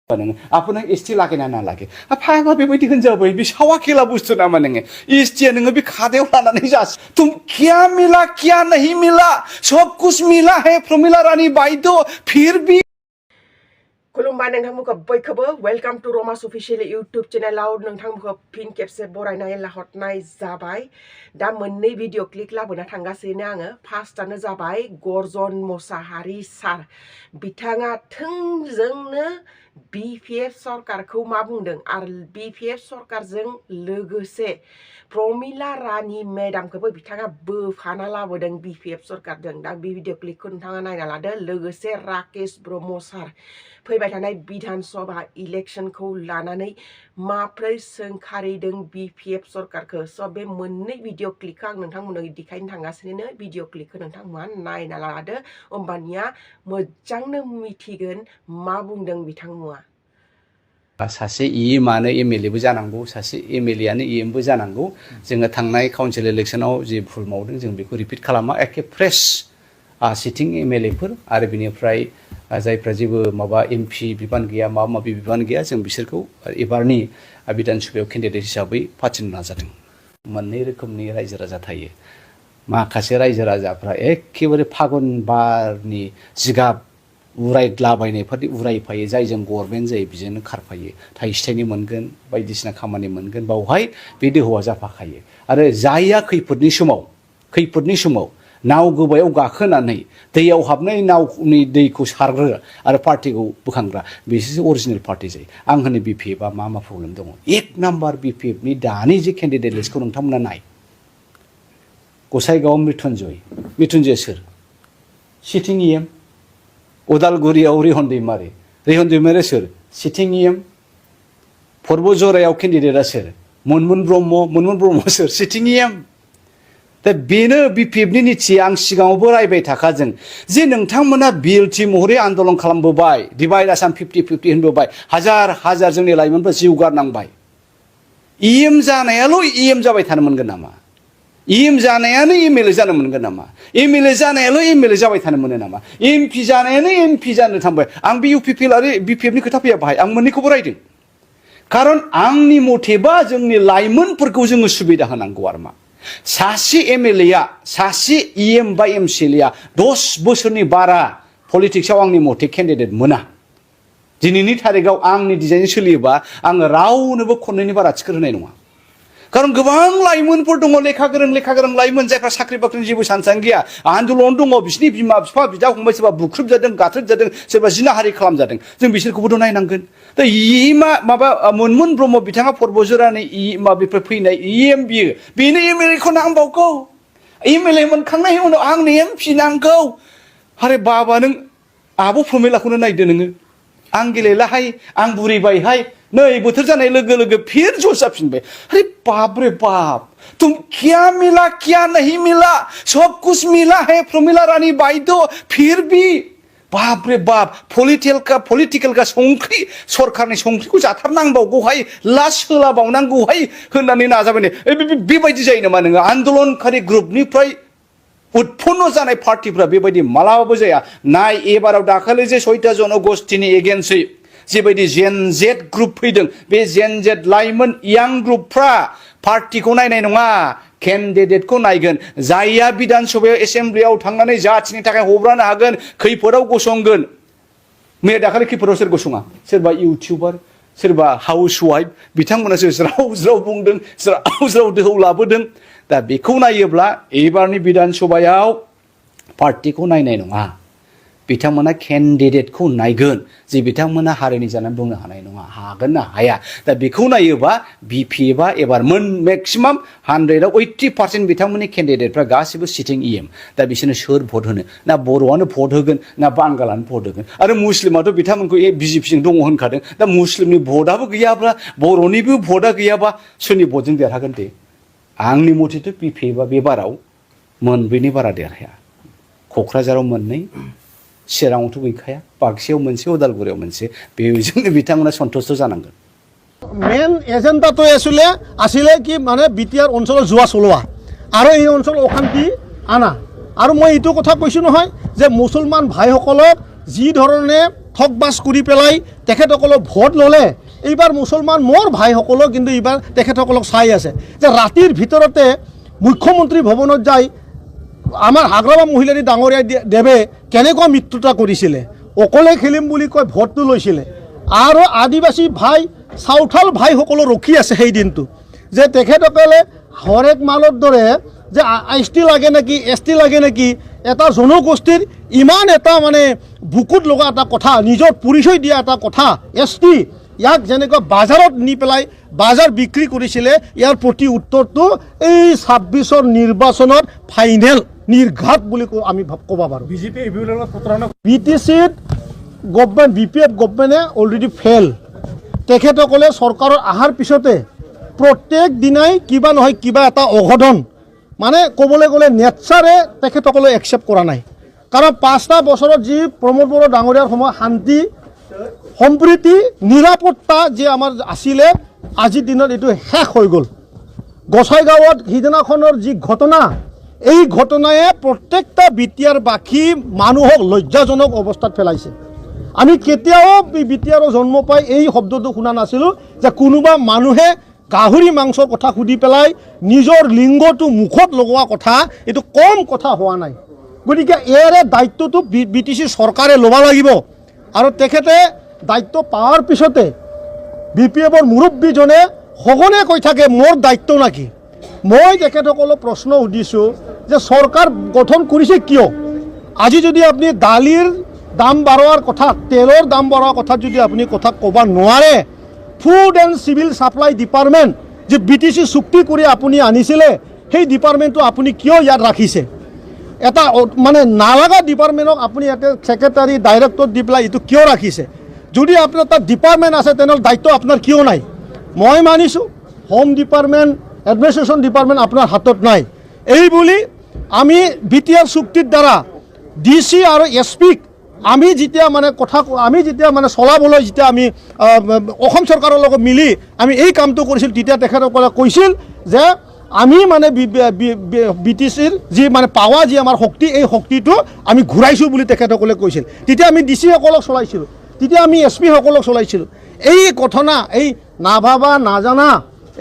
आपनो एसटी लागे ना लागे फाग्ला बेबायदि होनजाबाय बे सावा खेला बुस्थु नामा नोङो एसटीया नोङो बे खादायाव लानानै जास तुम क्या मिला क्या नहीं मिला सब कुछ मिला है प्रमिला रानी बायद फिर भी खुलुमबाय नोंथांमोनखौ बयखौबो वेलकाम टू रमास अफिशियल यूट्यूब चेनेलाव नोंथांमोनखौ फिन खेबसे बरायनाय लाहरनाय जाबाय दा मोननै भिडिअ क्लिक लाबोना थांगासिनो आङो फार्स्टआनो जाबाय गर्जन मोसाहारी सार बिथाङा थोंजोंनो BPF सरकारखौ मा बुंदों आरो BPF सरकारजों लोगोसे प्रमिला रानी मेडामखौबो बिथाङा बोफाना लाबोदों BPF सरकारजों दा बे भिडिअ क्लिकखौ नोंथाङा नायना लादो लोगोसे राकेश ब्रह्म सार फैबाय थानाय विधान सभा इलेक्शनखौ लानानै माब्रै सोंखारिदों BPF सरकारखौ स' बे मोननै भिडिअ क्लिकखौ आं नोंथांमोननो देखायनो थांगासिनो भिडिअ क्लिकखौ नोंथांमोना नायना लादो होमबानिया मोजांनो मिथिगोन मा बुंदों बिथांमोना सासे इएमआनो एमएलएबो जानांगौ सासे एमएलएआनो इएमबो जानांगौ जोङो थांनाय काउन्सिल इलेक्शनाव जे भुल मावदों जों बेखौ रिपिट खालामा एखे फ्रेश सिटिं एमएलएफोर आरो बिनिफ्राय जायफ्रा जेबो माबा एमपि बिबान गैया माबा माबि बिबान गैया जों बिसोरखौ एबारनि बिधान सभायाव केन्डिडेट हिसाबै फाथिनो नाजादों मोननै रोखोमनि रायजो राजा थायो माखासे रायजो राजाफ्रा एखेबारे फागुन बारनि जिगाब उरायलाबायनायफोरनि उरायफायो जायजों गभर्नमेन्ट जायो बिजोंनो खारफायो थाइसे थाइनै मोनगोन बायदिसिना खामानि मोनगोन बावहाय बे दोहौआ जाफाखायो आरो जायहा खैफोदनि समाव नाव गोबायाव गाखोनानै दैयाव हाबनाय नावनि दैखौ सारग्रा आरो पार्टिखौ बोखांग्रा बिसोरसो अरिजिनेल पार्टि जायो आं होनो BPFआ मा प्रब्लेम दङ एक नाम्बार BPFनि दानि जे केन्डिडेट लिस्टखौ नोंथांमोना नाय गसाइगाव मृत्युन्जय सोर सिटिं इएम उदालगुरियाव रिहन दैमारि सोर सिटिं इएम पर्बजरायाव केन्डिडेटआ सोर मनमुन ब्रह्म सोर सिटिं इएम दा बेनो BPFनि निथि आं सिगाङावबो रायबाय थाखाजों जे नोंथांमोना बिएलटि महरै आन्दोलन खालामबोबाय डिभाइड आसाम 50-50 होनबोबाय हाजार जोंनि लाइमोनफ्रा जिउ गारनांबाय इएम जानायाल' इएम जाबाय थानो मोनगोन नामा इएम जानायानो एमएलए जानो मोनगोन नामा एमएलए जानायाल' एमएलए जाबाय थानो मोनो नामा एमपि जानायानो एमपि जानो थांबाय आं बे UPPL आरो BPFनि खोथा फैया बाहाय आं मोननैखौबो रायदों खारन आंनि मथेबा जोंनि लाइमोनफोरखौ जोङो सुबिदा होनांगौ आरो मा सासे एमएलएआ सासे इएम बा एमसिएलएआ 10 बोसोरनि बारा पलिटिक्सआव आंनि मथे केन्डिडेट मोना दिनैनि थारिखआव आंनि डिजाइनजों सोलियोबा आङो रावनोबो खननैनि बारा टिकेट होनाय नङा खारन गोबां लाइमोनफोर दङ लेखा गोरों लाइमोन जायफ्रा साख्रि बाख्रिनि जेबो सानसां गैया आन्दोलन दङ बिसिनि बिमा बिफा बिदा फंबाय सोरबा बुख्रुबजादों गाथ्रोबजादों सोरबा जिनाहारि खालामजादों जों बिसोरखौबोथ' नायनांगोन दा माबा मनमुन ब्रह्म बिथाङा पर्बजरानि माबानिफ्राय फैनाय इएम बियो बेनो एमएलएखौ नांबावगौ एमएलए मोनखांनायनि उनाव आंनो एमपि नांगौ आरे बाबा नों आब' प्रमिलाखौनो नायदो नोङो आं गेलेलाहाय आं बुरिबायहाय नै बोथोर जानाय लोगो लोगो फिर जोश जाफिनबाय अरे बाप रे बाप तुम क्या मिला क्या नहीं मिला सब कुछ मिला है प्रमिला रानी बायद फिर भी बाप रे बाप पलिटिकल का संख्रि सरकारनि संख्रिखौ जाथारनांबावगौहाय लास होलाबावनांगौहाय होननानै नाजाबाय बेबायदि जायो नामा नोङो आन्दोलनकारि ग्रुपनिफ्राय उत्पन्न जानाय पार्टिफ्रा बेबायदि मालाबाबो जाया नाय एबाराव दाखालि जे 6 जनगोष्ठीनि एगेन्स्टै जेबायदि जेनजेड ग्रुप फैदों बे जेनजेड लाइमोन यां ग्रुपफ्रा पार्टिखौ नायनाय नङा केन्डिडेटखौ नायगोन जायहा बिधान सभायाव एसेम्ब्लियाव थांनानै जाथिनि थाखाय हब्रानो हागोन खैफोदाव गसंगोन मैया दाखालि खैफोदाव सोर गसङा सोरबा इउटिउबार सोरबा हाउसवाइफ बिथांमोनासो ज्राव बुंदों ज्राव दोहौ लाबोदों दा बेखौ नायोब्ला एबारनि बिधान सभायाव पार्टिखौ नायनाय नङा बिथांमोना केन्डिडेटखौ नायगोन जे बिथांमोना हारिनि जानानै बुंनो हानाय नङा हागोन ना हाया दा बेखौ नायोबा BPFआ एबार मेक्सिमाम 100आव 80% बिथांमोननि केन्डिडेटफ्रा गासिबो सिटिं इएम दा बिसोरनो सोर भट होनो ना बर'आनो भट होगोन ना बांगालानो भट होगोन आरो मुस्लिमाथ' बिथांमोनखौ BJPजों दङ होनखादों दा मुस्लिमनि भटआबो गैयाब्ला बर'निबो भटआ गैयाबा सोरनि भटजों देरहागोन दे आंनि मथेथ' BPFआ बे बाराव मोनब्रैनि बारा देरहाया क'क्राझाराव मोननै चिराङावथ' गैखाया बाक्सायाव मोनसे उदालगुरियाव मोनसे बेजोंनो बिथांमोना सन्तुष्ट जानांगोन मेन एजेन्डाটো আছিলে কি মানে বিটিআৰ অঞ্চলৰ জুৱা চলোৱা আৰু এই অঞ্চলৰ অশান্তি আনা আৰু মই এইটো কথা কৈছোঁ নহয় যে মুছলমান ভাইসকলক যি ধৰণে ঠগবাজ কৰি পেলাই তেখেতসকলক ভোট ল'লে এইবাৰ মুছলমান মোৰ ভাইসকলেও কিন্তু এইবাৰ তেখেতসকলক চাই আছে যে ৰাতিৰ ভিতৰতে মুখ্যমন্ত্ৰী ভৱনত যাই আমাৰ হাগ্ৰামা মহিলাৰী ডাঙৰীয়া দেৱে কেনেকুৱা মিত্ৰতা কৰিছিলে অকলে খেলিম বুলি কৈ ভোটটো লৈছিলে আৰু আদিবাসী ভাই চাউথাল ভাইসকলো ৰখি আছে সেই দিনটো যে তেখেতসকলে হৰেক মালৰ দৰে যে এছ টি লাগে নেকি এছ টি লাগে নেকি এটা জনগোষ্ঠীৰ ইমান এটা মানে বুকুত লগা এটা কথা নিজৰ পৰিচয় দিয়া এটা কথা এছ টি ইয়াক যেনেকৈ বাজাৰত নি পেলাই বাজাৰ বিক্ৰী কৰিছিলে ইয়াৰ প্ৰতি উত্তৰটো এই ২৬ৰ নিৰ্বাচনত ফাইনেল নিৰ্ঘাত বুলি আমি ক'ব পাৰোঁ বিজেপি এইবিলাক প্ৰতাৰণা BTCত গভৰ্ণমেণ্ট BPF গভৰ্ণমেণ্টে অলৰেডি ফেল তেখেতসকলে চৰকাৰৰ অহাৰ পিছতে প্ৰত্যেক দিনাই কিবা নহয় কিবা এটা অঘটন মানে ক'বলৈ গ'লে নেচাৰে তেখেতসকলে একচেপ্ট কৰা নাই কাৰণ ৫টা বছৰত যি প্ৰমোদ বড়ো ডাঙৰীয়াৰ সময় শান্তি সম্প্ৰীতি নিৰাপত্তা যে আমাৰ আছিলে আজিৰ দিনত এইটো শেষ হৈ গ'ল গোসাইগাঁৱত সিদিনাখনৰ যি ঘটনা এই ঘটনায়ে প্ৰত্যেকটা বিটিয়াৰ বাকী মানুহক লজ্জাজনক অৱস্থাত পেলাইছে আমি কেতিয়াও বিটিয়াৰৰ জন্ম পাই এই শব্দটো শুনা নাছিলোঁ যে কোনোবা মানুহে গাহৰি মাংসৰ কথা সুধি পেলাই নিজৰ লিংগটো মুখত লগোৱা কথা এইটো কম কথা হোৱা নাই গতিকে ইয়াৰে দায়িত্বটো BTC চৰকাৰে ল'ব লাগিব আৰু তেখেতে দায়িত্ব পাৱাৰ পিছতে BPFৰ মুৰব্বীজনে সঘনে কৈ থাকে মোৰ দায়িত্ব নাকি মই তেখেতসকলক প্ৰশ্ন সুধিছোঁ যে চৰকাৰ গঠন কৰিছে কিয় আজি যদি আপুনি দালিৰ দাম বঢ়োৱাৰ কথা তেলৰ দাম বঢ়োৱাৰ কথা যদি আপুনি কথা ক'ব নোৱাৰে food and civil supply department যে BTC চুক্তি কৰি আপুনি আনিছিলে সেই ডিপাৰ্টমেণ্টটো আপুনি কিয় ইয়াত ৰাখিছে এটা মানে নালাগা ডিপাৰ্টমেণ্টক আপুনি ইয়াতে ছেক্ৰেটাৰী ডাইৰেক্টৰ দি পেলাই এইটো কিয় ৰাখিছে যদি আপোনাৰ তাত ডিপাৰ্টমেণ্ট আছে তেনেহ'লে দায়িত্ব আপোনাৰ কিয় নাই মই মানিছোঁ হোম ডিপাৰ্টমেণ্ট এডমিনিষ্ট্ৰেশ্যন ডিপাৰ্টমেণ্ট আপোনাৰ হাতত নাই এই বুলি আমি BTR চুক্তিৰ দ্বাৰা DC আৰু SPক আমি যেতিয়া মানে কথা আমি যেতিয়া মানে চলাবলৈ যেতিয়া আমি অসম চৰকাৰৰ লগত মিলি আমি এই কামটো কৰিছিলোঁ তেতিয়া তেখেতসকলে কৈছিল যে আমি মানে BTCৰ যি মানে পাৱা যি আমাৰ শক্তি এই শক্তিটো আমি ঘূৰাইছোঁ বুলি তেখেতসকলে কৈছিল তেতিয়া আমি DC সকলক চলাইছিলোঁ তেতিয়া আমি SP সকলক চলাইছিলোঁ এই ঘটনা এই নাভাবা নাজানা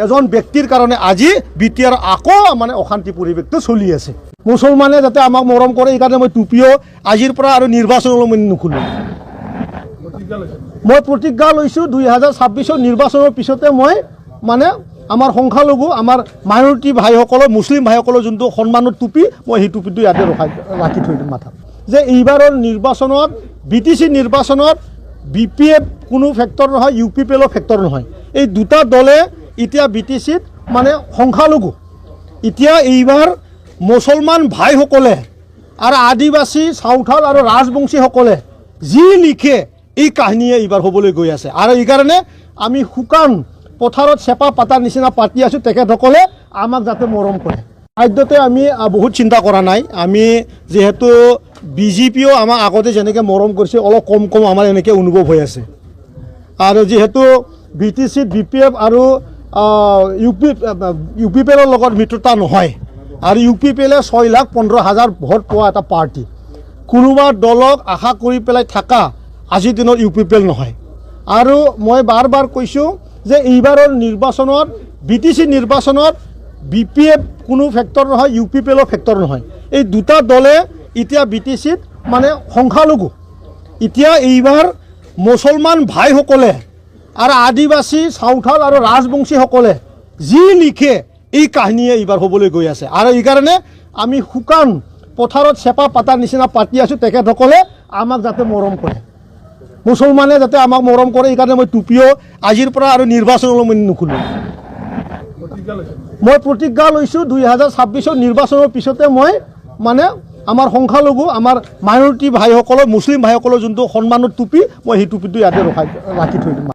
এজন ব্যক্তিৰ কাৰণে আজি BTR আকৌ মানে অশান্তি পৰিৱেশটো চলি আছে মুছলমানে যাতে আমাক মৰম কৰে এইকাৰণে মই টুপিও আজিৰ পৰা আৰু নিৰ্বাচনলৈ মই নুখুলোঁ মই প্ৰতিজ্ঞা লৈছোঁ ২০২৬ৰ নিৰ্বাচনৰ পিছতে মই মানে আমাৰ সংখ্যালঘু আমাৰ মাইনৰিটি ভাইসকলৰ মুছলিম ভাইসকলৰ যোনটো সন্মানৰ টুপি মই সেই টুপিটো ইয়াতে ৰাখি থৈ দিম মাথাত যে এইবাৰৰ নিৰ্বাচনত BTC নিৰ্বাচনত BPF কোনো ফেক্টৰ নহয় UPPLৰ ফেক্টৰ নহয় এই দুটা দলে এতিয়া BTCত মানে সংখ্যালঘু এতিয়া এইবাৰ মুছলমান ভাইসকলে আৰু আদিবাসী চাউথাল আৰু ৰাজবংশীসকলে যি লিখে এই কাহিনীয়ে এইবাৰ হ'বলৈ গৈ আছে আৰু এইকাৰণে আমি শুকান পথাৰত চেপা পাতাৰ নিচিনা পাতি আছোঁ তেখেতসকলে আমাক যাতে মৰম কৰে খাদ্যতে আমি বহুত চিন্তা কৰা নাই আমি যিহেতু BJPও আমাক আগতে যেনেকৈ মৰম কৰিছে অলপ কম কম আমাৰ এনেকৈ অনুভৱ হৈ আছে আৰু যিহেতু BTCত BPF আৰু UPPLৰ লগত মিত্ৰতা নহয় আৰু UPPLে ৬,১৫,০০০ ভোট পোৱা এটা পাৰ্টি কোনোবা দলক আশা কৰি পেলাই থকা আজিৰ দিনত UPPL নহয় আৰু মই বাৰ বাৰ কৈছোঁ যে এইবাৰৰ নিৰ্বাচনত BTC নিৰ্বাচনত BPF কোনো ফেক্টৰ নহয় UPPLৰ ফেক্টৰ নহয় এই দুটা দলে এতিয়া BTCত মানে সংখ্যালঘু এতিয়া এইবাৰ মুছলমান ভাইসকলে আৰু আদিবাসী চাউথাল আৰু ৰাজবংশীসকলে যি লিখে এই কাহিনীয়ে এইবাৰ হ'বলৈ গৈ আছে আৰু এইকাৰণে আমি শুকান পথাৰত চেপা পাতাৰ নিচিনা পাতি আছোঁ তেখেতসকলে আমাক যাতে মৰম কৰে মুছলমানে যাতে আমাক মৰম কৰে এইকাৰণে মই টুপিও আজিৰ পৰা আৰু নিৰ্বাচনলৈ মই নুখুলোঁ মই প্ৰতিজ্ঞা লৈছোঁ ২০২৬ৰ নিৰ্বাচনৰ পিছতে মই মানে আমাৰ সংখ্যালঘু আমাৰ মাইনৰিটি ভাইসকলৰ মুছলিম ভাইসকলৰ যোনটো সন্মানৰ টুপি মই সেই টুপিটো ইয়াতে ৰাখি থৈ দিম